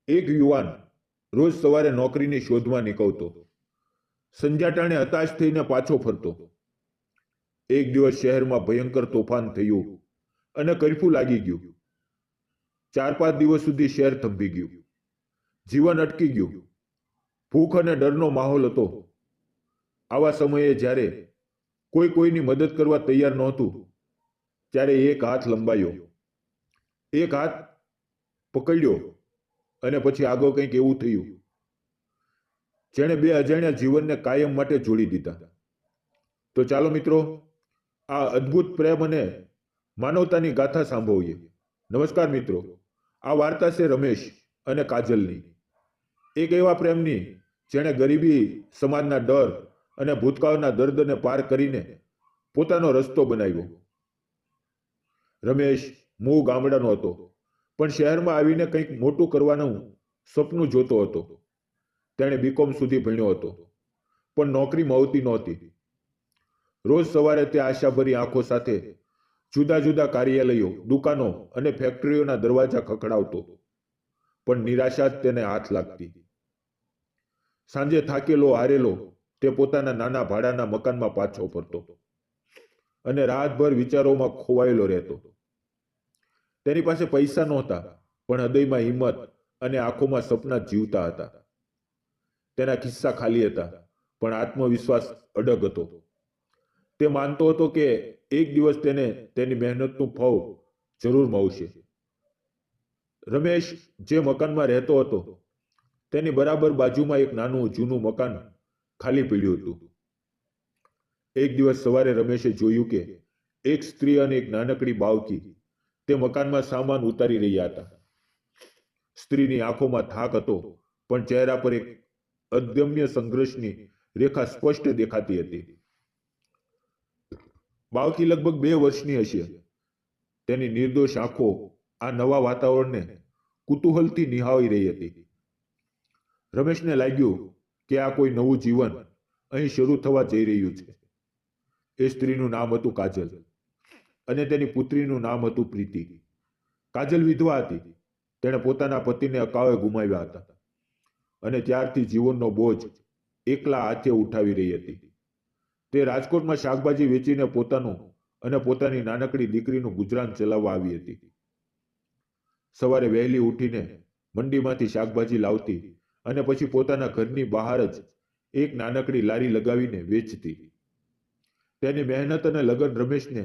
એક યુવાન રોજ સવારે નોકરીની શોધમાં નીકળતો, સંજાટાણે હતાશ થઈને પાછો ફરતો. એક દિવસ શહેરમાં ભયંકર તોફાન થયું અને કર્ફ્યુ લાગી ગયું. 4-5 દિવસ સુધી શહેર થંભી ગયું. જીવન અટકી ગયું. ભૂખ અને ડરનો માહોલ હતો. આવા સમયે જ્યારે કોઈ કોઈની મદદ કરવા તૈયાર નહોતું, ત્યારે એક હાથ લંબાયો, એક હાથ પકડ્યો અને પછી આગળ કંઈક એવું થયું જેણે બે અજાણ્યા જીવનને કાયમ માટે જોડી દીધા. તો ચાલો મિત્રો, આ અદ્ભુત પ્રેમ અને માનવતાની ગાથા સાંભળીએ. નમસ્કાર મિત્રો, આ વાર્તા છે રમેશ અને કાજલની. એક એવા પ્રેમની જેણે ગરીબી, સમાજના ડર અને ભૂતકાળના દર્દને પાર કરીને પોતાનો રસ્તો બનાવ્યો. રમેશ મૂળ ગામડાનો હતો, પણ શહેરમાં આવીને કંઈક મોટું કરવાનું સપનું જોતો હતો. તેણે બીકોમ સુધી ભણ્યો હતો, પણ નોકરી મળતી નહોતી. રોજ સવારે તે આશાભરી આંખો સાથે જુદા જુદા કાર્યાલયો, દુકાનો અને ફેક્ટરીઓના દરવાજા ખખડાવતો, પણ નિરાશા જ તેને હાથ લાગતી. સાંજે થાકેલો હારેલો તે પોતાના નાના ભાડાના મકાનમાં પાછો ફરતો અને રાતભર વિચારોમાં ખોવાયેલો રહેતો. તેની પાસે પૈસા નહોતા, પણ હૃદયમાં હિંમત અને આંખોમાં સપના જીવતા હતા. તેના ખિસ્સા ખાલી હતા, પણ આત્મવિશ્વાસ અડગ હતો. તે માનતો હતો કે એક દિવસ તેને તેની મહેનતનું ફળ જરૂર મળશે. રમેશ જે મકાનમાં રહેતો હતો, તેની બરાબર બાજુમાં એક નાનું જૂનું મકાન ખાલી પડ્યું હતું. એક દિવસ સવારે રમેશે જોયું કે એક સ્ત્રી અને એક નાનકડી બાળકી તે મકાનમાં સામાન ઉતારી રહ્યા હતા. સ્ત્રીની આંખોમાં થાક હતો, પણ ચહેરા પર એક અદમ્ય સંઘર્ષની રેખા સ્પષ્ટ દેખાતી હતી. બાળકી લગભગ 2 વર્ષની હશે. તેની નિર્દોષ આંખો આ નવા વાતાવરણને કુતૂહલથી નિહાળી રહી હતી. રમેશને લાગ્યું કે આ કોઈ નવું જીવન અહીં શરૂ થવા જઈ રહ્યું છે. એ સ્ત્રીનું નામ હતું કાજલ અને તેની પુત્રીનું નામ હતું પ્રીતિ. કાજલ વિધવા હતી. તેણે પોતાના પતિને અકાળે ગુમાવ્યા હતા અને ત્યારથી જીવનનો બોજ એકલા હાથે ઉઠાવી રહી હતી. તે રાજકોટમાં શાકભાજી વેચીને પોતાનું અને પોતાની નાનકડી દીકરીનું ગુજરાન ચલાવવા આવી હતી. સવારે વહેલી ઉઠીને મંડીમાંથી શાકભાજી લાવતી અને પછી પોતાના ઘરની બહાર જ એક નાનકડી લારી લગાવીને વેચતી. તેની મહેનત અને લગન રમેશને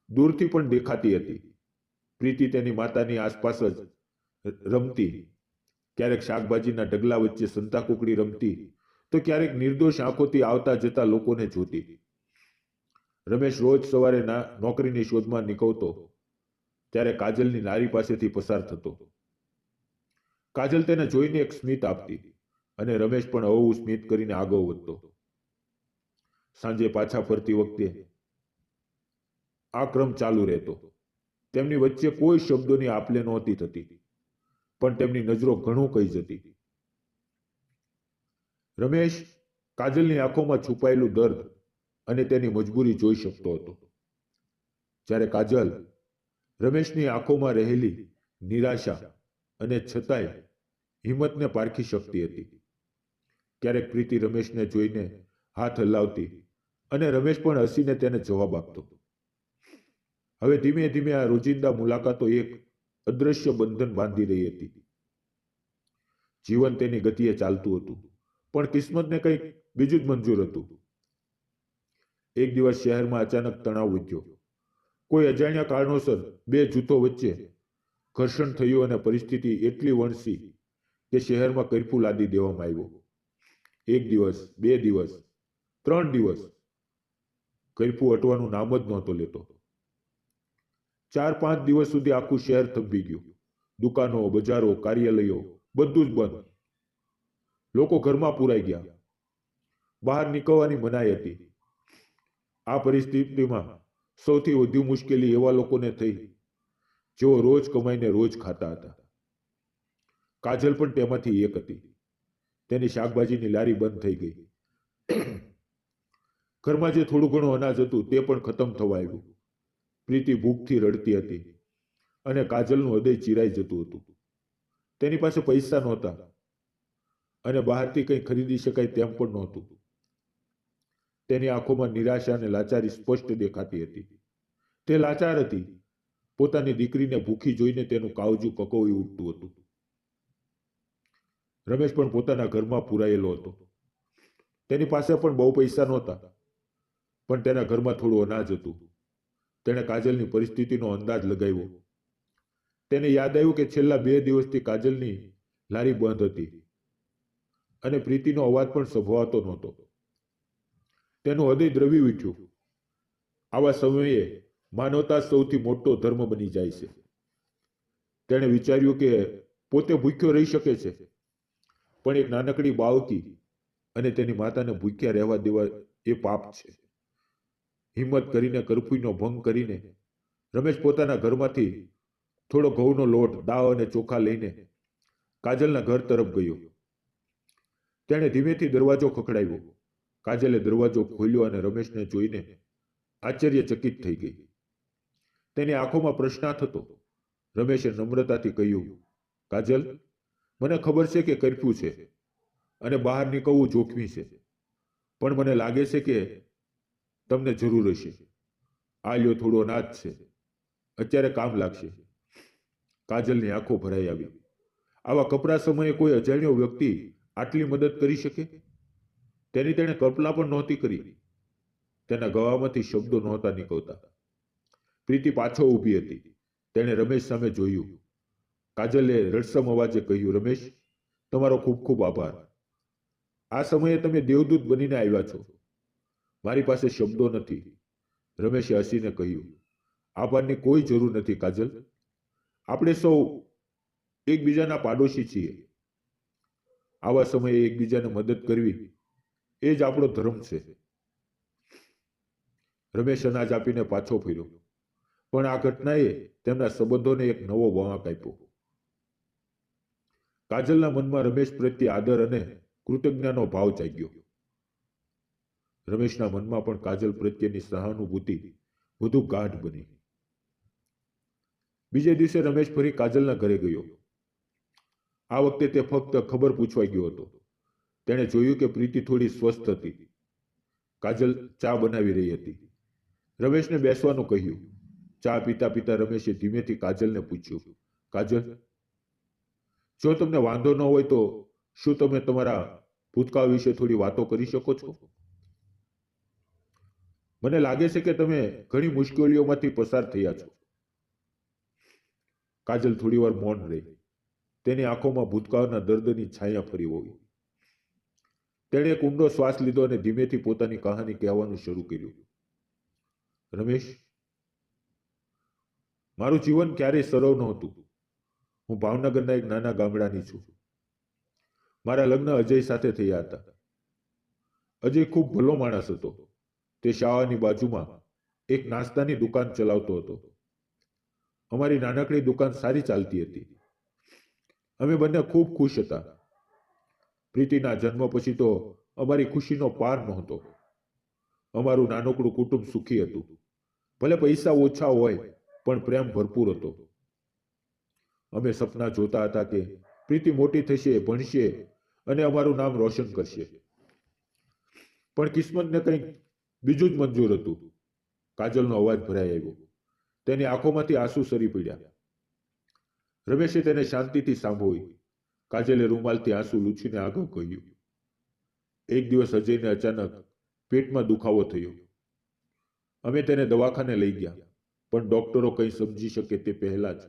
દૂરથી પણ દેખાતી હતી. પ્રીતિ તેની માતાની આસપાસ જ રમતી, ક્યારેક શાકભાજીના ઢગલા વચ્ચે સંતાકુકડી રમતી, તો ક્યારેક નિર્દોષ આંખોથી આવતા જતા લોકોને જોતી. રમેશ રોજ સવારે નોકરીની શોધમાં નીકળતો, ત્યારે કાજલની લારી પાસેથી પસાર થતો. કાજલ તેને જોઈને એક સ્મિત આપતી અને રમેશ પણ હળવું સ્મિત કરીને આગળ વધતો. સાંજે પાછા ફરતી વખતે આ ક્રમ ચાલુ રહેતો. તેમની વચ્ચે કોઈ શબ્દોની આપ-લે નહોતી થતી, પણ તેમની નજરો ઘણું કહી જતી. રમેશ કાજલની આંખોમાં છુપાયેલું દર્દ અને તેની મજબૂરી જોઈ શકતો હતો, જ્યારે કાજલ રમેશની આંખોમાં રહેલી નિરાશા અને છતાંય હિંમતને પારખી શકતી હતી. ક્યારેક પ્રીતિ રમેશને જોઈને હાથ હલાવતી અને રમેશ પણ હસીને તેને જવાબ આપતો. હવે ધીમે ધીમે આ રોજિંદા મુલાકાતો એક અદ્રશ્ય બંધન બાંધી રહી હતી. જીવન તેની ગતિએ ચાલતું હતું, પણ કિસ્મતને કંઈક બીજું જ મંજૂર હતું. એક દિવસ શહેરમાં અચાનક તણાવ વધ્યો. કોઈ અજાણ્યા કારણોસર 2 જૂથો વચ્ચે ઘર્ષણ થયું અને પરિસ્થિતિ એટલી વણસી કે શહેરમાં કર્ફ્યુ લાદી દેવામાં આવ્યો. 1 દિવસ, 2 દિવસ, 3 દિવસ કર્ફ્યુ હટવાનું નામ જ નહોતો લેતો. 4-5 દિવસ સુધી આખું શહેર થંભી ગયું. દુકાનો, બજારો, કાર્યાલયો બધું જ બંધ. લોકો ઘરમાં પૂરાઈ ગયા. બહાર નીકળવાની મનાઈ હતી. આ પરિસ્થિતિમાં સૌથી વધુ મુશ્કેલી એવા લોકોને થઈ જેઓ રોજ કમાઈને રોજ ખાતા હતા. કાજલ પણ તેમાંથી એક હતી. તેની શાકભાજીની લારી બંધ થઈ ગઈ. ઘરમાં જે થોડું ઘણું અનાજ હતું તે પણ ખતમ થવા આવ્યું. પ્રીતિ ભૂખથી રડતી હતી અને કાજલનું હૃદય ચીરાઈ જતું હતું. તેની પાસે પૈસા નહોતા અને બહારથી કંઈ ખરીદી શકાય તેમ પણ નહોતું. તેની આંખોમાં નિરાશા અને લાચારી સ્પષ્ટ દેખાતી હતી. તે લાચાર હતી. પોતાની દીકરીને ભૂખી જોઈને તેનું કાવજું કકોવી ઉઠતું હતું. રમેશ પણ પોતાના ઘરમાં પૂરાયેલો હતો. તેની પાસે પણ બહુ પૈસા નહોતા, પણ તેના ઘરમાં થોડું અનાજ હતું. તેણે કાજલની પરિસ્થિતિનો અંદાજ લગાવ્યો. તેને યાદ આવ્યું કે છેલ્લા 2 દિવસથી કાજલની લારી બંધ હતી અને પ્રીતિનો અવાજ પણ સંભળાતો નહોતો. તેનું હૃદય દ્રવી ઉઠ્યું. આવા સમયે માનવતા સૌથી મોટો ધર્મ બની જાય છે. તેણે વિચાર્યું કે પોતે ભૂખ્યો રહી શકે છે, પણ એક નાનકડી બાળકી અને તેની માતાને ભૂખ્યા રહેવા દેવા એ પાપ છે. હિંમત કરીને કર્ફ્યુનો ભંગ કરીને રમેશ પોતાના ઘરમાંથી થોડો ઘઉંનો લોટ, દાળ અને ચોખા લઈને કાજલના ઘર તરફ ગયો. તેણે ધીમેથી દરવાજો ખખડાવ્યો. કાજલે દરવાજો ખોલ્યો અને રમેશને જોઈને આશ્ચર્યચકિત થઈ ગઈ. તેની આંખોમાં પ્રશ્નાર્થ હતો. રમેશે નમ્રતાથી કહ્યું, કાજલ, મને ખબર છે કે કર્ફ્યુ છે અને બહાર નીકળવું જોખમી છે, પણ મને લાગે છે કે તમને જરૂર હશે. આ લ્યો થોડો અનાજ છે, અત્યારે કામ લાગશે. કાજલની આંખો ભરાઈ આવી. આવા કપરા સમયે કોઈ અજાણ્યો વ્યક્તિ આટલી મદદ કરી શકે? તેણે કલ્પના પણ નહોતી કરી. તેના ગળામાંથી શબ્દો નહોતા નીકળતા. પ્રીતિ પાછો ઊભી હતી. તેણે રમેશ સામે જોયું. કાજલે રડસમ અવાજે કહ્યું, રમેશ, તમારો ખૂબ ખૂબ આભાર. આ સમયે તમે દેવદૂત બનીને આવ્યા છો. મારી પાસે શબ્દો નથી. રમેશે હસીને કહ્યું, આભારની કોઈ જરૂર નથી કાજલ. આપણે સૌ એકબીજાના પાડોશી છીએ. આવા સમયે એકબીજાને મદદ કરવી એ જ આપણો ધર્મ છે. રમેશ અનાજ આપીને પાછો ફર્યો, પણ આ ઘટનાએ તેમના સંબંધોને એક નવો વળાંક આપ્યો. કાજલના મનમાં રમેશ પ્રત્યે આદર અને કૃતજ્ઞતાનો ભાવ જાગ્યો. રમેશના મનમાં પણ કાજલ પ્રત્યેની સહાનુભૂતિ વધુ ગાઢ બની. બીજે દિવસે રમેશ ફરી કાજલના ઘરે ગયો. આ વખતે તે ફક્ત ખબર પૂછવા ગયો હતો. તેણે જોયું કે પ્રીતિ થોડી સ્વસ્થ હતી. કાજલ ચા બનાવી રહી હતી. રમેશને બેસવાનું કહ્યું. ચા પીતા પીતા રમેશે ધીમેથી કાજલને પૂછ્યું, કાજલ, જો તમને વાંધો ન હોય તો શું તમે તમારા ભૂતકાળ વિશે થોડી વાતો કરી શકો છો? મને લાગે છે કે તમે ઘણી મુશ્કેલીઓમાંથી પસાર થયા છો. કાજલ થોડીવાર મૌન રહી. તેની આંખોમાં ભૂતકાળના દર્દની છાયા ફરી વળી. તેણે એક ઊંડો શ્વાસ લીધો અને ધીમેથી પોતાની કહાની કહેવાનું શરૂ કર્યું. રમેશ, મારું જીવન ક્યારેય સરળ નહોતું. હું ભાવનગરના એક નાના ગામડાની છું. મારા લગ્ન અજય સાથે થયા હતા. અજય ખૂબ ભલો માણસ હતો. તે શાળાની બાજુમાં એક નાસ્તાની દુકાન ચલાવતો હતો. અમારી નાનકડી દુકાન સારી ચાલતી હતી. અમે બંને ખૂબ ખુશ હતા. પ્રીતિના જન્મ પછી તો અમારી ખુશીનો પાર નહોતો. અમારું નાનકડું કુટુંબ સુખી હતું. ભલે પૈસા ઓછા હોય, પણ પ્રેમ ભરપૂર હતો. અમે સપના જોતા હતા કે પ્રીતિ મોટી થશે, ભણશે અને અમારું નામ રોશન કરશે. પણ કિસ્મતને કંઈક બીજું જ મંજૂર હતું. કાજલનો અવાજ ભરાઈ આવ્યો. તેની આંખોમાંથી આંસુ સરી પડ્યા. રમેશે તેને શાંતિથી સાંભળી. કાજલે રૂમાલથી આંસુ લૂછીને આગળ કહ્યું, એક દિવસ અજયને અચાનક પેટમાં દુખાવો થયો. અમે તેને દવાખાને લઈ ગયા, પણ ડોક્ટરો કંઈ સમજી શકે તે પહેલા જ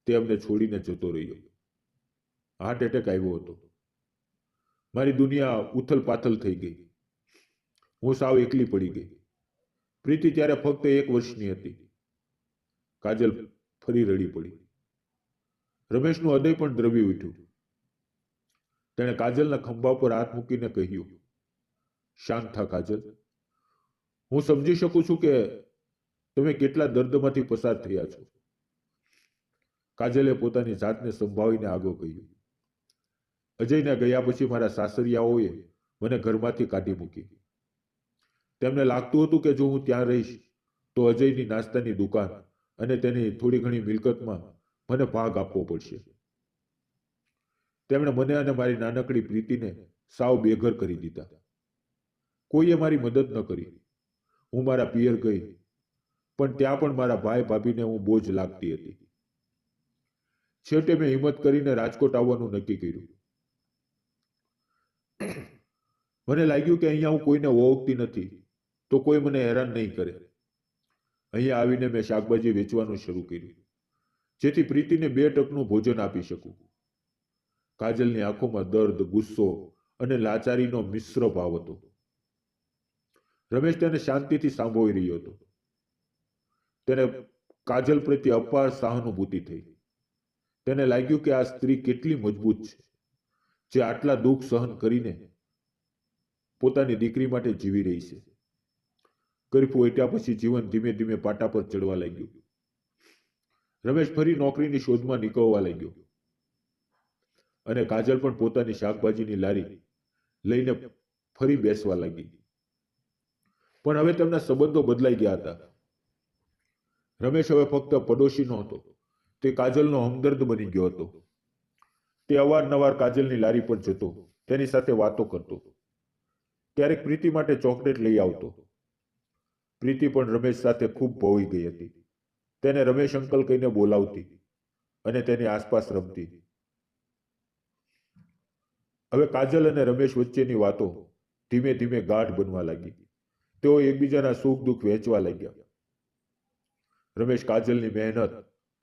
તે અમને છોડીને જતો રહ્યો. હાર્ટ એટેક આવ્યો હતો. મારી દુનિયા ઉથલ પાથલ થઈ ગઈ. હું સાવ એકલી પડી ગઈ. પ્રીતિ ત્યારે ફક્ત 1 વર્ષની હતી. કાજલ ફરી રડી પડી. રમેશનું હૃદય પણ દ્રવી ઉઠ્યું. તેણે કાજલના ખંભા પર હાથ મૂકીને કહ્યું, શાંત થા કાજલ. હું સમજી શકું છું કે તમે કેટલા દર્દમાંથી પસાર થયા છો. કાજલે પોતાની જાતને સંભાળીને આગળ કહ્યું, અજયના ગયા પછી મારા સાસરિયાઓએ મને ઘરમાંથી કાઢી મૂકી. તેમને લાગતું હતું કે જો હું ત્યાં રહીશ તો અજયની નાસ્તાની દુકાન અને તેની થોડી ઘણી મિલકતમાં મને ભાગ આપવો પડશે. તેમણે મને અને મારી નાનકડી પ્રીતિને સાવ બેઘર કરી દીધા. કોઈએ મારી મદદ ન કરી. હું મારા પિયર ગઈ, પણ ત્યાં પણ મારા ભાઈ ભાભીને હું બોજ લાગતી હતી. છેવટે મેં હિંમત કરીને રાજકોટ આવવાનું નક્કી કર્યું. મને લાગ્યું કે અહીંયા હું કોઈને ઓળખતી નથી, તો કોઈ મને હેરાન નહીં કરે. અહીંયા આવીને મેં શાકભાજી વેચવાનું શરૂ કર્યું, જેથી પ્રીતિને 2 ટકનું ભોજન આપી શકું. કાજલની આંખોમાં દર્દ, ગુસ્સો અને લાચારીનો મિશ્ર ભાવ હતો. રમેશ તેને શાંતિથી સાંભળી રહ્યો હતો. તેને કાજલ પ્રત્યે અપાર સહાનુભૂતિ થઈ. તેને લાગ્યું કે આ સ્ત્રી કેટલી મજબૂત છે, જે આટલા દુઃખ સહન કરીને પોતાની દીકરી માટે જીવી રહી છે. કર્ફ્યુ હટ્યા પછી જીવન ધીમે ધીમે પાટા પર ચડવા લાગ્યું. રમેશ ફરી નોકરીની શોધમાં નીકળવા લાગ્યો અને કાજલ પણ પોતાની શાકભાજીની લારી લઈને ફરી બેસવા લાગી. પણ હવે તેમના સંબંધો બદલાઈ ગયા હતા. રમેશ હવે ફક્ત પડોશી નહોતો, તે કાજલનો હમદર્દ બની ગયો હતો. તે અવારનવાર કાજલની લારી પર જતો, તેની સાથે વાતો કરતો. ક્યારેક પ્રીતિ માટે ચોકલેટ લઈ આવતો. પ્રીતિ પણ રમેશ સાથે ખૂબ ભોળી ગઈ હતી. તેને રમેશ અંકલ કહીને બોલાવતી અને તેની આસપાસ રમતી. હવે કાજલ અને રમેશ વચ્ચેની વાતો ધીમે ધીમે ગાઢ બનવા લાગી. તેઓ એકબીજાના સુખ દુઃખ વહેંચવા લાગ્યા. રમેશ કાજલની મહેનત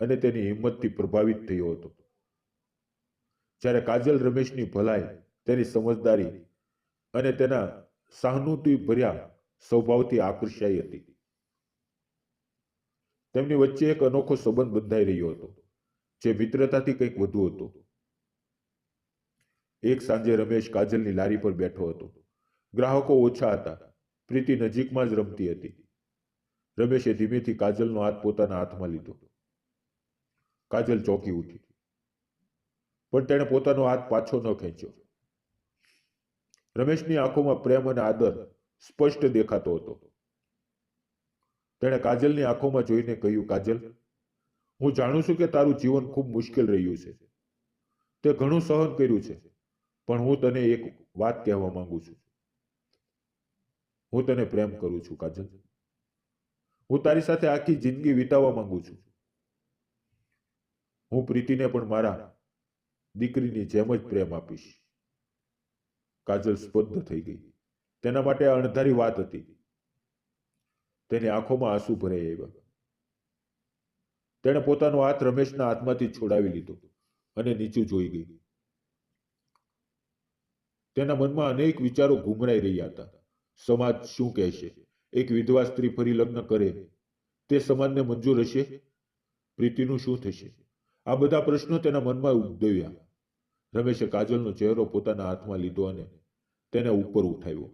અને તેની હિંમતથી પ્રભાવિત થયો હતો, જ્યારે કાજલ રમેશની ભલાઈ, તેની સમજદારી અને તેના સહાનુભૂતિ ભર્યા સ્વભાવથી આકર્ષાઈ હતી. તેમની વચ્ચે એક અનોખો સંબંધ બંધાઈ રહ્યો હતો, જે મિત્રતાથી કંઈક વધુ હતો. એક સાંજે રમેશ કાજલની લારી પર બેઠો હતો. ગ્રાહકો ઓછા હતા. પ્રીતિ નજીકમાં જ રમતી હતી. રમેશે ધીમેથી કાજલનો હાથ પોતાના હાથમાં લીધો. કાજલ ચોંકી ઉઠી, પણ તેણે પોતાનો હાથ પાછો ન ખેંચ્યો. રમેશની આંખોમાં પ્રેમ અને આદર સ્પષ્ટ દેખાતો હતો. તેણે કાજલની આંખોમાં જોઈને કહ્યું, કાજલ, હું જાણું છું કે તારું જીવન ખૂબ મુશ્કેલ રહ્યું છે. તે ઘણું સહન કર્યું છે, પણ હું તને એક વાત કહેવા માંગુ છું. હું તને પ્રેમ કરું છું કાજલ. હું તારી સાથે આખી જિંદગી વિતાવવા માંગુ છું. હું પ્રીતિને પણ મારા દીકરીની જેમ જ પ્રેમ આપીશ. કાજલ સ્તબ્ધ થઈ ગઈ. તેના માટે આ અણધારી વાત હતી. તેની આંખોમાં આંસુ ભરાઈ આવ્યા. તેણે પોતાનો હાથ રમેશના હાથમાંથી છોડાવી લીધો અને નીચું જોઈ ગઈ. તેના મનમાં અનેક વિચારો ઘૂમરાઈ રહ્યા હતા. સમાજ શું કહેશે? એક વિધવા સ્ત્રી ફરી લગ્ન કરે, તે સમાજને મંજૂર હશે? પ્રીતિનું શું થશે? આ બધા પ્રશ્નો તેના મનમાં ઉદ્ભવ્યા. રમેશે કાજલનો ચહેરો પોતાના હાથમાં લીધો અને તેને ઉપર ઉઠાવ્યો.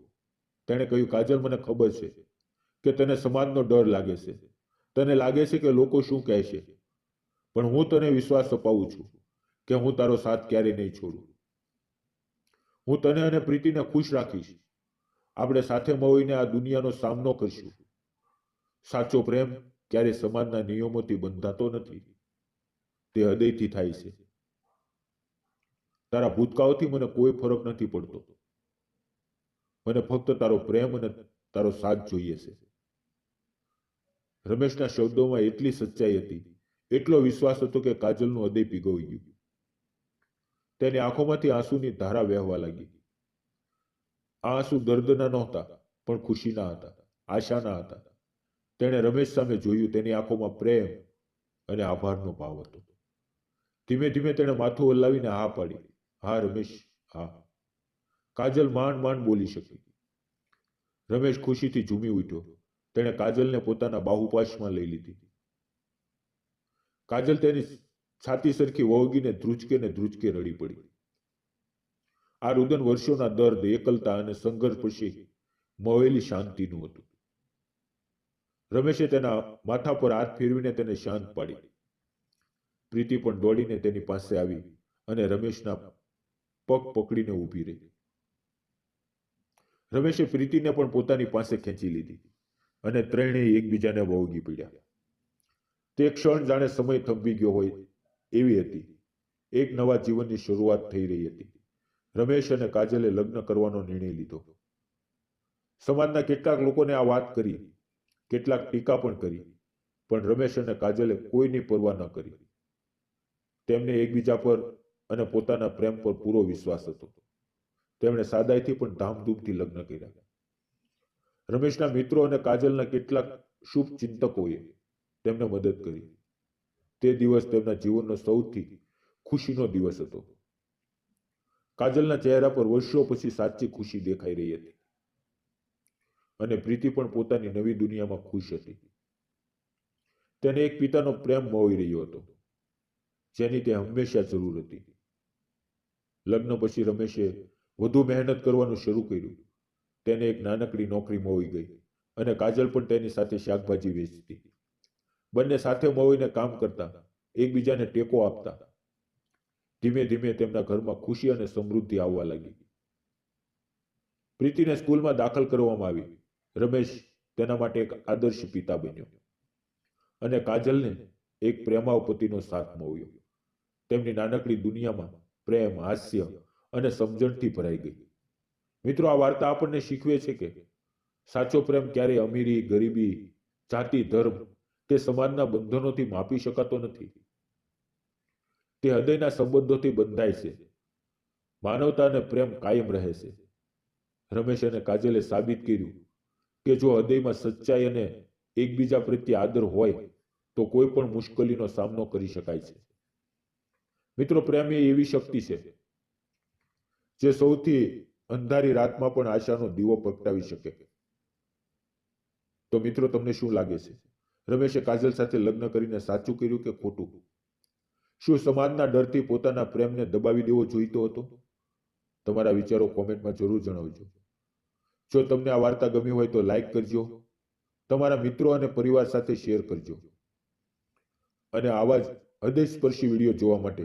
તેણે કહ્યું, કાજલ, મને ખબર છે કે તને સમાજનો ડર લાગે છે. તને લાગે છે કે લોકો શું કહેશે, પણ હું તને વિશ્વાસ અપાવું છું કે હું તારો સાથ ક્યારેય નહીં છોડું. હું તને અને પ્રીતિને ખુશ રાખીશ. આપણે સાથે મળીને આ દુનિયાનો સામનો કરીશું. સાચો પ્રેમ ક્યારેય સમાજના નિયમોથી બંધાતો નથી, તે હૃદયથી થાય છે. તારા ભૂતકાળથી મને કોઈ ફરક નથી પડતો. મને ફક્ત તારો પ્રેમ અને તારો સાથ જોઈએ છે. રમેશના શબ્દોમાં એટલી સચ્ચાઈ હતી, એટલો વિશ્વાસ હતો કે કાજલનું હૃદય પીગળી ગયું. તેની આંખોમાંથી આંસુની ધારા વહેવા લાગી. આ આંસુ દર્દના નહોતા, પણ ખુશીના હતા, આશાના હતા. તેણે રમેશ સામે જોયું. તેની આંખોમાં પ્રેમ અને આભારનો ભાવ હતો. ધીમે ધીમે તેણે માથું હલાવીને હા પાડી. હા રમેશ, હા. કાજલ માંડ માંડ બોલી શકી. રમેશ ખુશીથી ઝૂમી ઉઠ્યો. તેણે કાજલને પોતાના બાહુપાશમાં લઈ લીધી. કાજલ તેની છાતી સરખી વળગીને ધ્રુજકે ને ધ્રુજકે રડી પડી. આ રુદન વર્ષોના દર્દ, એકલતા અને સંઘર્ષ પછી મળેલી શાંતિનું હતું. રમેશે તેના માથા પર હાથ ફેરવીને તેને શાંત પાડી. પ્રીતિ પણ દોડીને તેની પાસે આવી અને રમેશના પગ પકડીને ઊભી રહી. રમેશે પ્રીતિને પણ પોતાની પાસે ખેંચી લીધી અને ત્રણેય એકબીજાને વળગી પડ્યા. તે ક્ષણ જાણે સમય થંભી ગયો હોય એવી હતી. એક નવા જીવનની શરૂઆત થઈ રહી હતી. રમેશ અને કાજલે લગ્ન કરવાનો નિર્ણય લીધો. સમાજના કેટલાક લોકોને આ વાત કરી, કેટલાક ટીકા પણ કરી, પણ રમેશ અને કાજલે કોઈની પરવા ન કરી. તેમને એકબીજા પર અને પોતાના પ્રેમ પર પૂરો વિશ્વાસ હતો. તેમણે સાદાઈથી પણ ધામધૂમથી લગ્ન કર્યા. રમેશના મિત્રો અને કાજલના કેટલાક શુભ ચિંતકોએ તેમને મદદ કરી. તે દિવસ તેમના જીવનનો સૌથી ખુશીનો દિવસ હતો. કાજલના ચહેરા પર વર્ષો પછી સાચી ખુશી દેખાઈ રહી હતી અને પ્રીતિ પણ પોતાની નવી દુનિયામાં ખુશ હતી. તેને એક પિતાનો પ્રેમ મોહી રહ્યો હતો, જેની તે હંમેશા જરૂર હતી. લગ્ન પછી રમેશે વધુ મહેનત કરવાનું શરૂ કર્યું. તેને એક નાનકડી નોકરી મળી ગઈ અને કાજલ પણ તેની સાથે શાકભાજી વેચતી. બંને સાથે મળીને કામ કરતા, એકબીજાને ટેકો આપતા. ધીમે ધીમે તેમના ઘરમાં ખુશી અને સમૃદ્ધિ આવવા લાગી. પ્રીતિને સ્કૂલમાં દાખલ કરવામાં આવી. રમેશ તેના માટે એક આદર્શ પિતા બન્યો અને કાજલને એક પ્રેમાળ પતિનો સાથ મળ્યો. તેમની નાનકડી દુનિયામાં પ્રેમ, હાસ્ય અને સમજણથી ભરાઈ ગઈ. મિત્રો, આ વાર્તા આપણને શીખવે છે કે સાચો પ્રેમ ક્યારેય અમીરી, ગરીબી, જાતિ, ધર્મ કે સમાજના બંધનોથી માપી શકાતો નથી. તે હૃદયના સંબંધોથી બંધાય છે. માનવતા અને પ્રેમ કાયમ રહે છે. રમેશ અને કાજલે સાબિત કર્યું કે જો હૃદયમાં સચ્ચાઈ અને એકબીજા પ્રત્યે આદર હોય તો કોઈ પણ મુશ્કેલીનો સામનો કરી શકાય છે. મિત્રો, પ્રેમ એ એવી શક્તિ છે જે સૌથી અંધારી રાતમાં પણ આશાનો દીવો પ્રગટાવી શકે. તો મિત્રો, તમને શું લાગે છે? રમેશે કાજલ સાથે લગ્ન કરીને સાચું કર્યું કે ખોટું? શું સમાજના ડરથી પોતાના પ્રેમને દબાવી દેવો જોઈતો હતો? તમારા વિચારો કોમેન્ટમાં જરૂર જણાવજો. જો તમને આ વાર્તા ગમી હોય તો લાઈક કરજો, તમારા મિત્રો અને પરિવાર સાથે શેર કરજો અને આવા જ હૃદયસ્પર્શી વિડીયો જોવા માટે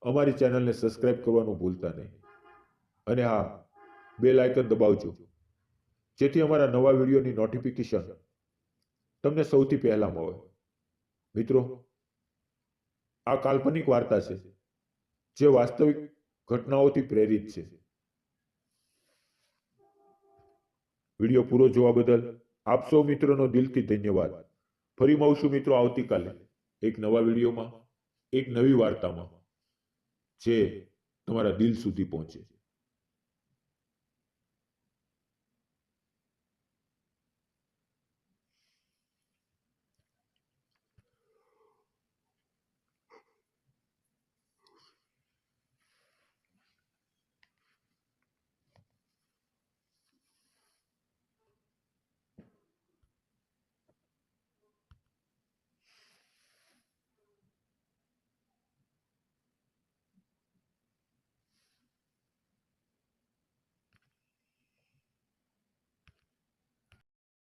અમારી ચેનલને સબસ્ક્રાઇબ કરવાનું ભૂલતા નહીં. અને હા, બેલ આઇકન દબાવજો જેથી અમારા નવા વિડીયોની નોટિફિકેશન તમને સૌથી પહેલા મળે. મિત્રો, આ કાલ્પનિક વાર્તા છે જે વાસ્તવિક ઘટનાઓથી પ્રેરિત છે. વિડીયો પૂરો જોવા બદલ આપ સૌ મિત્રોનો દિલથી ધન્યવાદ. ફરી મળશું મિત્રો આવતીકાલે એક નવા વિડીયોમાં, એક નવી વાર્તામાં જે તમારા દિલ સુધી પહોંચે.